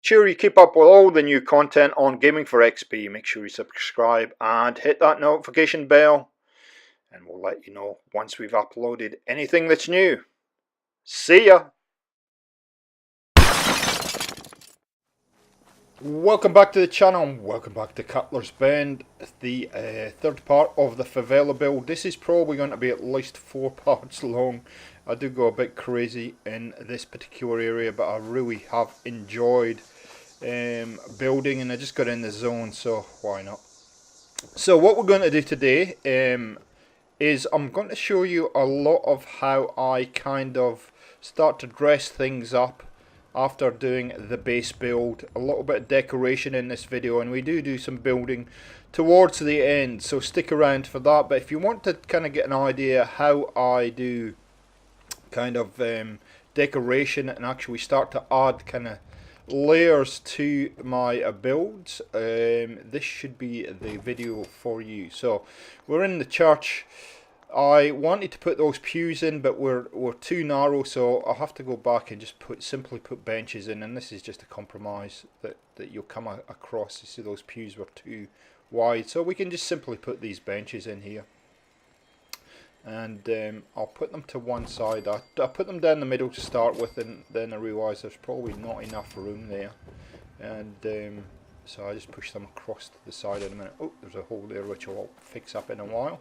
Sure you keep up with all the new content on Gaming for XP. Make sure you subscribe and hit that notification bell, and we'll let you know once we've uploaded anything that's new. See ya! Welcome back to the channel and welcome back to Cuttlers Bend, the third part of the Favela build. This is probably going to be at least 4 parts long. I do go a bit crazy in this particular area, but I really have enjoyed building, and I just got in the zone, so why not? So what we're going to do today is I'm going to show you a lot of how I kind of start to dress things up after doing the base build. A little bit of decoration in this video, and we do some building towards the end, so stick around for that. But if you want to kind of get an idea how I do kind of decoration and actually start to add kind of layers to my builds, this should be the video for you. So we're in the church. I wanted to put those pews in, but we're too narrow, so I'll have to go back and just simply put benches in, and this is just a compromise that you'll come across. You see those pews were too wide, so we can just simply put these benches in here. And I'll put them to one side. I put them down the middle to start with, and then I realised there's probably not enough room there, and so I just push them across to the side in a minute. Oh, there's a hole there which I'll fix up in a while.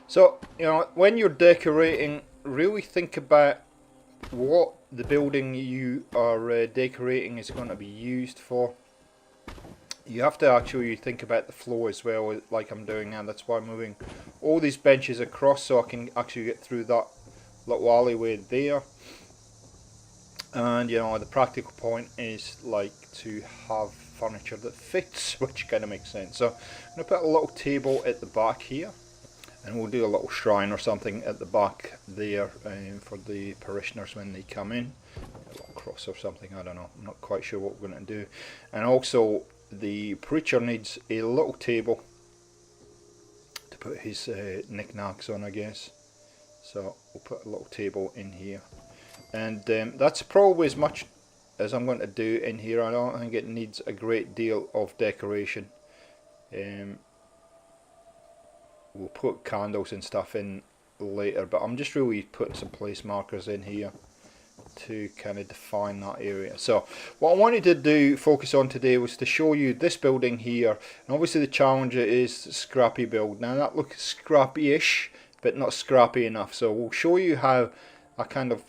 So, you know, when you're decorating, really think about what the building you are decorating is going to be used for. You have to actually think about the flow as well, like I'm doing now. That's why I'm moving all these benches across, so I can actually get through that little alleyway there. And you know, the practical point is like to have furniture that fits, which kind of makes sense. So I'm going to put a little table at the back here, and we'll do a little shrine or something at the back there for the parishioners when they come in. A little cross or something, I don't know. I'm not quite sure what we're going to do. And also, the preacher needs a little table to put his knickknacks on, I guess. So we'll put a little table in here. And that's probably as much as I'm going to do in here. I don't think it needs a great deal of decoration. We'll put candles and stuff in later, but I'm just really putting some place markers in here to kind of define that area. So what I wanted to do, focus on today, was to show you this building here, and obviously the challenge is scrappy build. Now that looks scrappy-ish, but not scrappy enough, so we'll show you how I kind of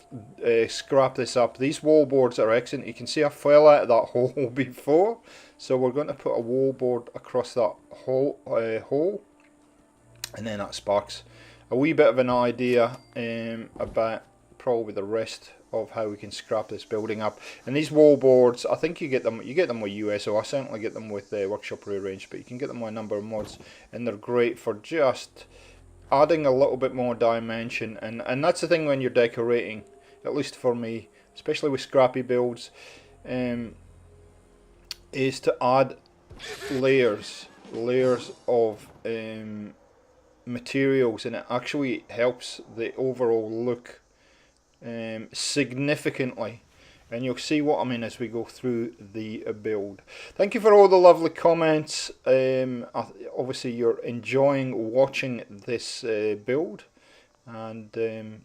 scrap this up. These wall boards are excellent. You can see I fell out of that hole before, so we're going to put a wall board across that hole, and then that sparks a wee bit of an idea about probably the rest of how we can scrap this building up. And these wall boards, I think you get them with USO. I certainly get them with Workshop Rearranged, but you can get them with a number of mods, and they're great for just adding a little bit more dimension. And that's the thing when you're decorating, at least for me, especially with scrappy builds, is to add layers of materials, and it actually helps the overall look significantly, and you'll see what I mean as we go through the build. Thank you for all the lovely comments. Obviously you're enjoying watching this build, and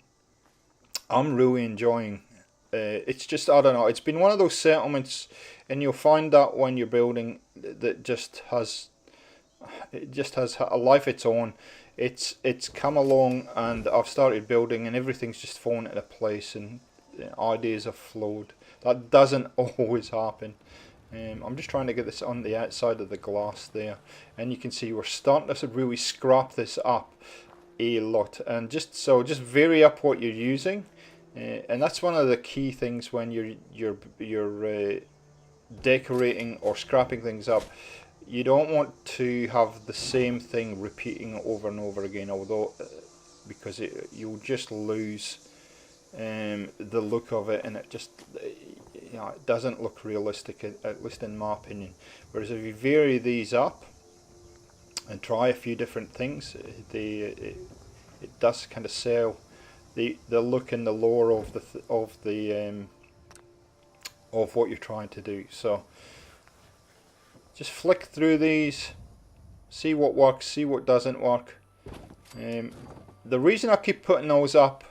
I'm really enjoying it's just, I don't know, it's been one of those settlements, and you'll find that when you're building, that just has a life its own. It's come along, and I've started building, and everything's just fallen into place, and ideas have flowed. That doesn't always happen. I'm just trying to get this on the outside of the glass there, and you can see we're starting to really scrap this up a lot, and just vary up what you're using, and that's one of the key things when you're decorating or scrapping things up. You don't want to have the same thing repeating over and over again, although because you'll just lose the look of it, and it just it doesn't look realistic, at least in my opinion. Whereas if you vary these up and try a few different things, it does kind of sell the look and the lore of of what you're trying to do. So just flick through these, see what works, see what doesn't work. The reason I keep putting those up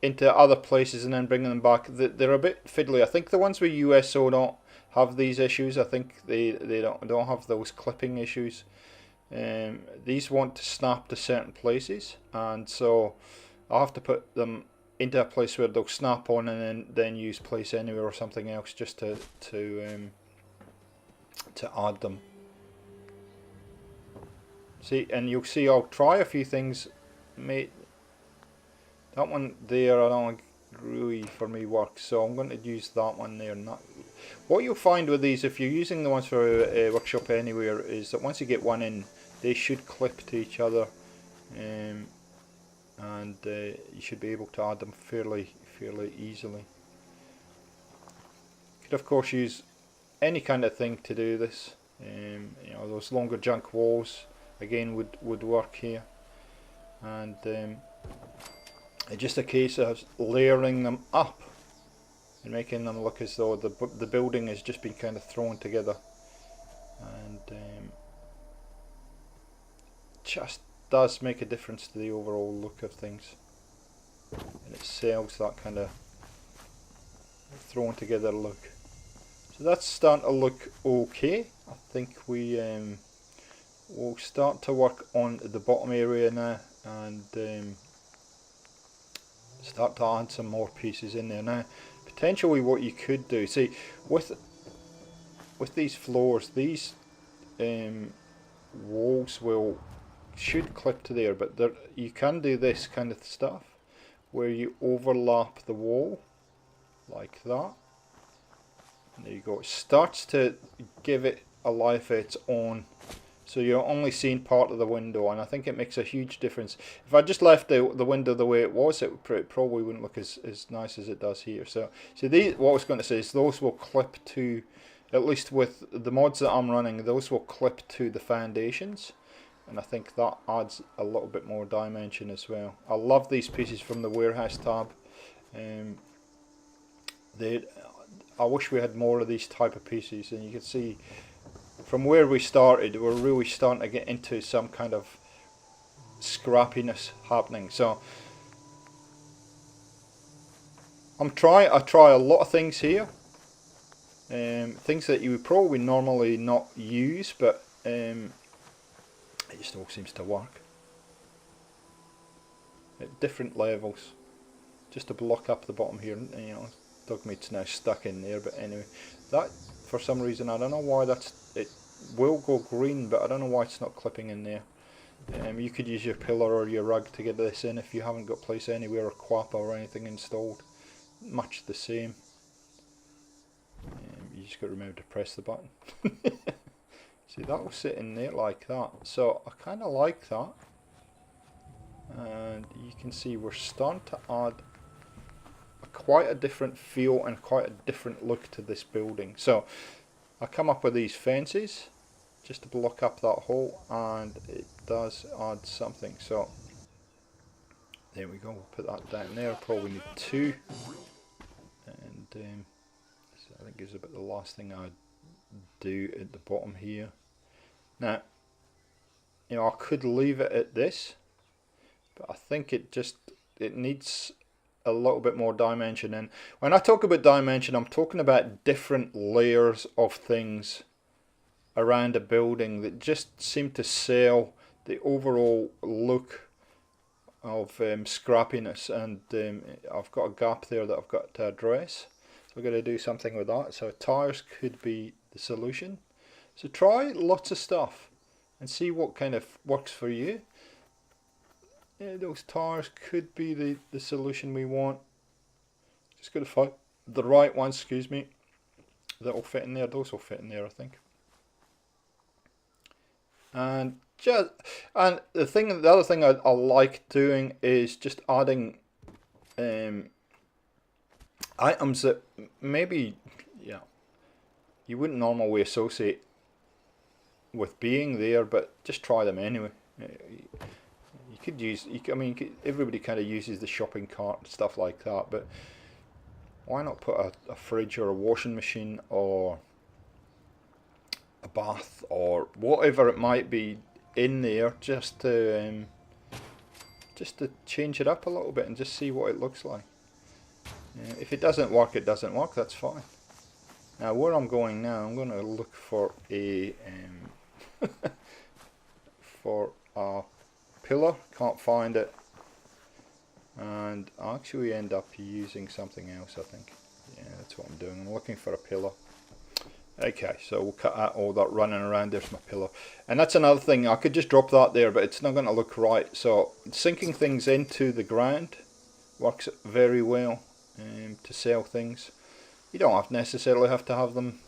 into other places and then bringing them back, they're a bit fiddly. I think the ones with USO don't have these issues. I think they don't have those clipping issues. These want to snap to certain places, and so I have to put them into a place where they'll snap on, and then use place anywhere or something else just to add them. See, and you'll see I'll try a few things. Mate, that one there I don't really for me works, so I'm going to use that one there. And that, what you'll find with these, if you're using the ones for Workshop Anywhere, is that once you get one in, they should clip to each other, and you should be able to add them fairly easily. You could of course use any kind of thing to do this. You know, those longer junk walls again would work here, and it's just a case of layering them up and making them look as though the building has just been kind of thrown together, and just does make a difference to the overall look of things, and it sells that kind of thrown together look. So that's starting to look okay. I think we will start to work on the bottom area now, and start to add some more pieces in there. Now potentially what you could do, see with these floors, these walls should clip to there, but you can do this kind of stuff where you overlap the wall like that. And there you go. It starts to give it a life of its own, so you're only seeing part of the window, and I think it makes a huge difference. If I just left the window the way it was, it probably wouldn't look as nice as it does here. So these, what I was going to say is those will clip to, at least with the mods that I'm running, those will clip to the foundations, and I think that adds a little bit more dimension as well. I love these pieces from the warehouse tab. I wish we had more of these type of pieces, and you can see from where we started, we're really starting to get into some kind of scrappiness happening. So I try a lot of things here, things that you would probably normally not use, but it just all seems to work at different levels, just to block up the bottom here. You know, Dogmeat's now stuck in there, but anyway, that for some reason, I don't know why it will go green, but I don't know why it's not clipping in there. You could use your pillar or your rug to get this in if you haven't got Place Anywhere or Quappa or anything installed. Much the same. You just got to remember to press the button. See, that will sit in there like that. So I kind of like that, and you can see we're starting to add quite a different feel and quite a different look to this building. So I come up with these fences just to block up that hole, and it does add something. So there we go, we'll put that down there. Probably need two, and so I think is about the last thing I'd do at the bottom here. Now, you know, I could leave it at this, but I think it needs a little bit more dimension. And when I talk about dimension, I'm talking about different layers of things around a building that just seem to sell the overall look of scrappiness. And I've got a gap there that I've got to address, so I've got to do something with that. So tires could be the solution. So try lots of stuff and see what kind of works for you. Yeah, those tires could be the solution we want. Just got to find the right ones, excuse me, that will fit in there. Those will fit in there, I think. And the other thing I like doing is just adding items that maybe you wouldn't normally associate with being there, but just try them anyway. You could use, I mean, everybody kind of uses the shopping cart and stuff like that, but why not put a fridge or a washing machine or a bath or whatever it might be in there, just to change it up a little bit and just see what it looks like. If it doesn't work, it doesn't work, that's fine. Now where I'm going now, I'm going to look for a for a pillar, can't find it, and I actually end up using something else, I think. Yeah, that's what I'm doing, I'm looking for a pillar. Okay, so we'll cut out all that running around. There's my pillar. And that's another thing, I could just drop that there, but it's not going to look right. So sinking things into the ground works very well to sell things. You don't necessarily have to have them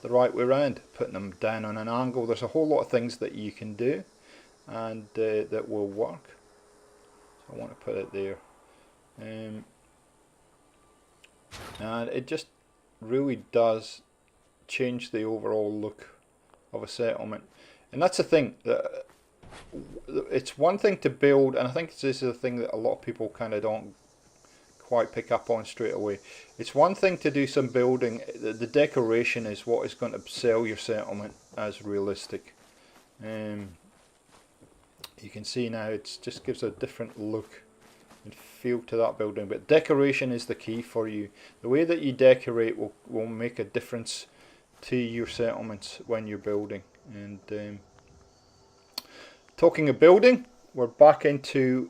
the right way around, putting them down on an angle. There's a whole lot of things that you can do, and that will work. So I want to put it there. And it just really does change the overall look of a settlement. And that's the thing, that it's one thing to build, and I think this is the thing that a lot of people kind of don't quite pick up on straight away. It's one thing to do some building, the decoration is what is going to sell your settlement as realistic. You can see now it just gives a different look and feel to that building, but decoration is the key for you. The way that you decorate will make a difference to your settlements when you're building. And talking of building, we're back into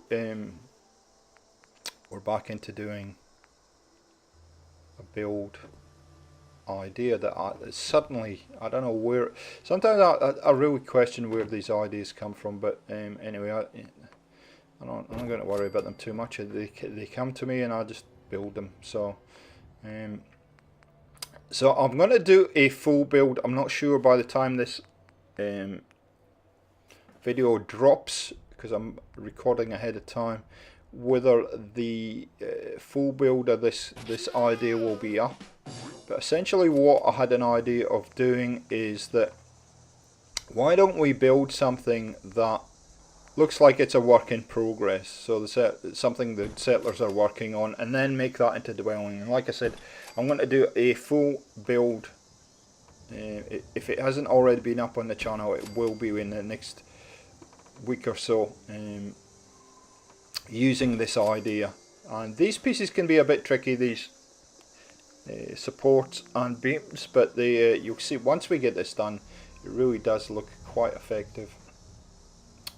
doing a build idea that suddenly, I don't know where, sometimes I really question where these ideas come from, but anyway, I'm not going to worry about them too much. They come to me and I just build them. So so I'm going to do a full build. I'm not sure by the time this video drops, because I'm recording ahead of time, whether the full build of this idea will be up. But essentially what I had an idea of doing is that, why don't we build something that looks like it's a work in progress, so something the settlers are working on, and then make that into dwelling. And like I said, I'm going to do a full build. If it hasn't already been up on the channel, it will be in the next week or so, using this idea. And these pieces can be a bit tricky, these supports and beams, but you'll see once we get this done, it really does look quite effective.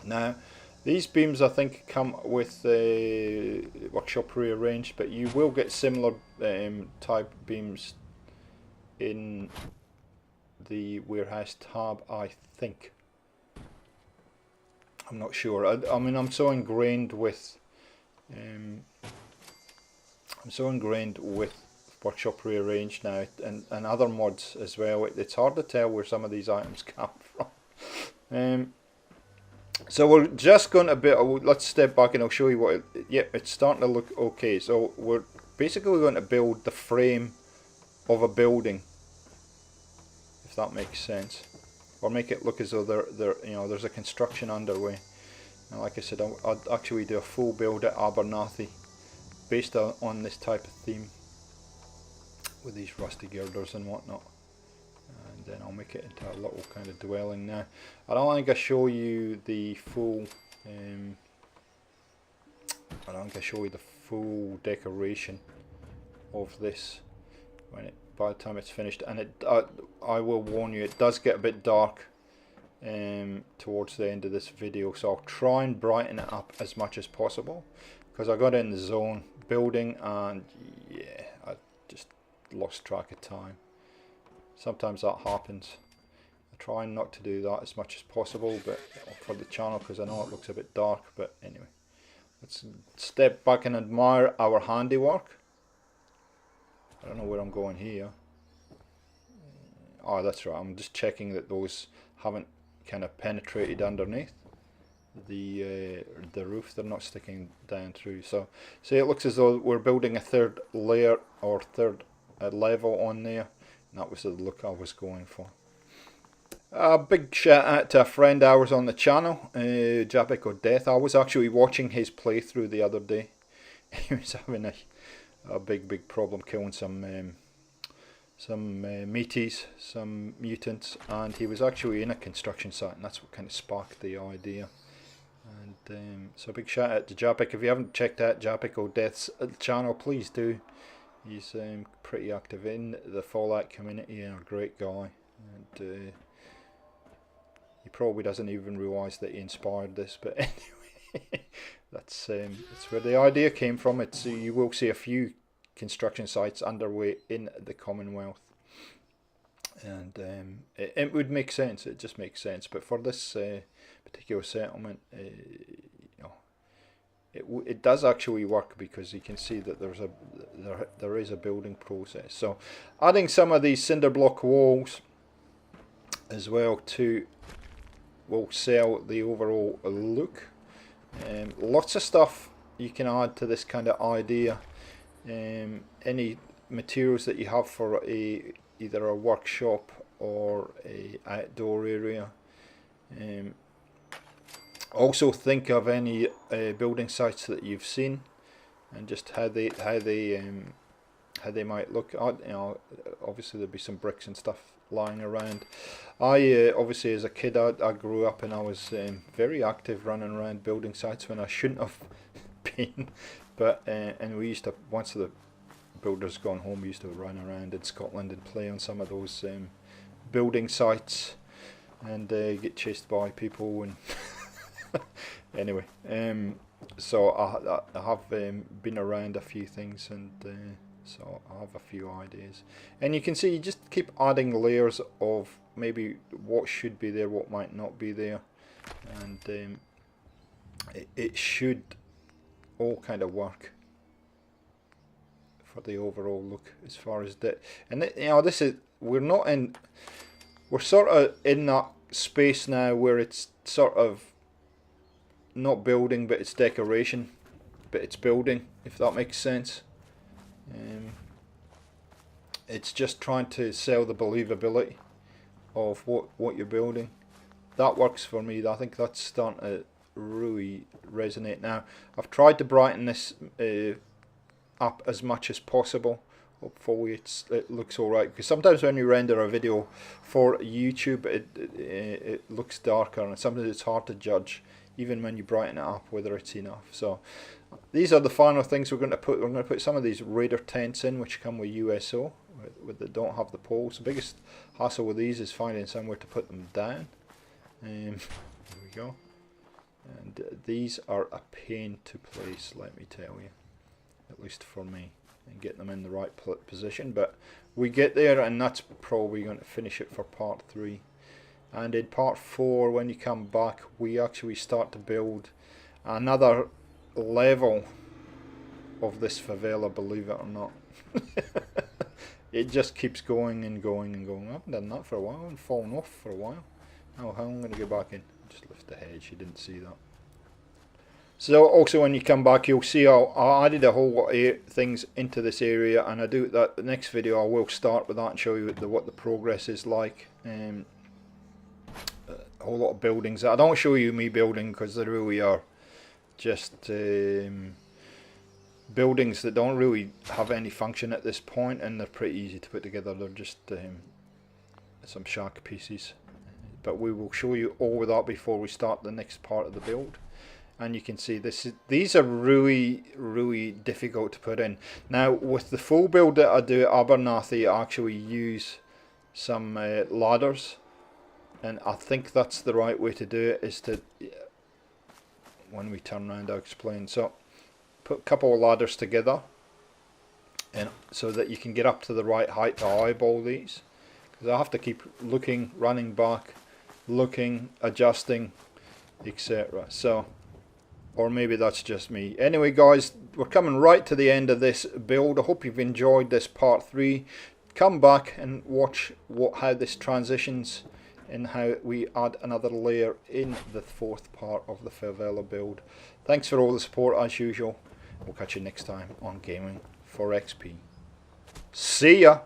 Now these beams I think come with the workshop rearranged, but you will get similar type beams in the warehouse tab, I think. I'm not sure. I mean, I'm so ingrained with workshop rearranged now, and other mods as well. It's hard to tell where some of these items come from. So we're just going to let's step back and I'll show you what it's starting to look okay. So we're basically going to build the frame of a building, if that makes sense, or make it look as though there's a construction underway. And like I said, I'd actually do a full build at Abernathy based on this type of theme with these rusty girders and whatnot. And then I'll make it into a little kind of dwelling now. I don't think I show you the full decoration of this by the time it's finished. And I will warn you, it does get a bit dark towards the end of this video, so I'll try and brighten it up as much as possible, because I got in the zone building and yeah, I just lost track of time. Sometimes that happens. I try not to do that as much as possible, but for the channel, because I know it looks a bit dark. But anyway, let's step back and admire our handiwork. I don't know where I'm going here. Oh, that's right, I'm just checking that those haven't kind of penetrated underneath the roof. They're not sticking down through. So see, it looks as though we're building a third layer or third level on there. And that was the look I was going for. A big shout out to a friend of ours on the channel, Jabik or Death. I was actually watching his playthrough the other day. He was having a big problem, killing some meaties, some mutants, and he was actually in a construction site, and that's what kind of sparked the idea. And so big shout out to Japik. If you haven't checked out Japik or Death's channel, please do. He's pretty active in the Fallout community and a great guy. And he probably doesn't even realise that he inspired this, but anyway, that's where the idea came from. It's you will see a few construction sites underway in the Commonwealth, and it would make sense. It just makes sense. But for this particular settlement, you know, it does actually work, because you can see that there is a building process. So adding some of these cinder block walls as well will sell the overall look. Lots of stuff you can add to this kind of idea. Any materials that you have for either a workshop or a outdoor area. Also think of any building sites that you've seen, and just how they might look. You know, obviously there'll be some bricks and stuff lying around. I obviously as a kid I grew up and I was very active running around building sites when I shouldn't have been. But and we used to, once the builders gone home, we used to run around in Scotland and play on some of those building sites and get chased by people and anyway, so I have been around a few things, and so I have a few ideas. And you can see you just keep adding layers of maybe what should be there, what might not be there, and it should all kind of work for the overall look as far as that. And you know, we're sort of in that space now where it's sort of not building, but it's decoration, but it's building, if that makes sense. It's just trying to sell the believability of what you're building. That works for me. I think that's starting to really resonate now. I've tried to brighten this up as much as possible. Hopefully it looks alright, because sometimes when you render a video for YouTube it looks darker, and sometimes it's hard to judge even when you brighten it up whether it's enough. So these are the final things we're going to put. We're going to put some of these Raider tents in, which come with USO, that don't have the poles. The biggest hassle with these is finding somewhere to put them down. There we go. And these are a pain to place, let me tell you, at least for me, and get them in the right position. But we get there, and that's probably going to finish it for part 3. And in part 4, when you come back, we actually start to build another level of this favela, believe it or not. It just keeps going and going and going. I haven't done that for a while, and fallen off for a while. Oh, how am I going to get back in? Just lift the hedge, you didn't see that. So also when you come back, you'll see I added a whole lot of things into this area, and I do that the next video. I will start with that and show you what the progress is like. A whole lot of buildings. I don't show you me building, because they really are just buildings that don't really have any function at this point, and they're pretty easy to put together. They're just some shark pieces. But we will show you all of that before we start the next part of the build. And you can see these are really difficult to put in. Now with the full build that I do at Abernathy, I actually use some ladders, and I think that's the right way to do it, is to, when we turn around I'll explain. So put a couple of ladders together, and so that you can get up to the right height to eyeball these, because I have to keep looking, running back, looking, adjusting, etc. So, or maybe that's just me. Anyway guys, we're coming right to the end of this build. I hope you've enjoyed this part 3. Come back and watch how this transitions and how we add another layer in the 4th part of the favela build. Thanks for all the support as usual. We'll catch you next time on Gaming for XP. See ya!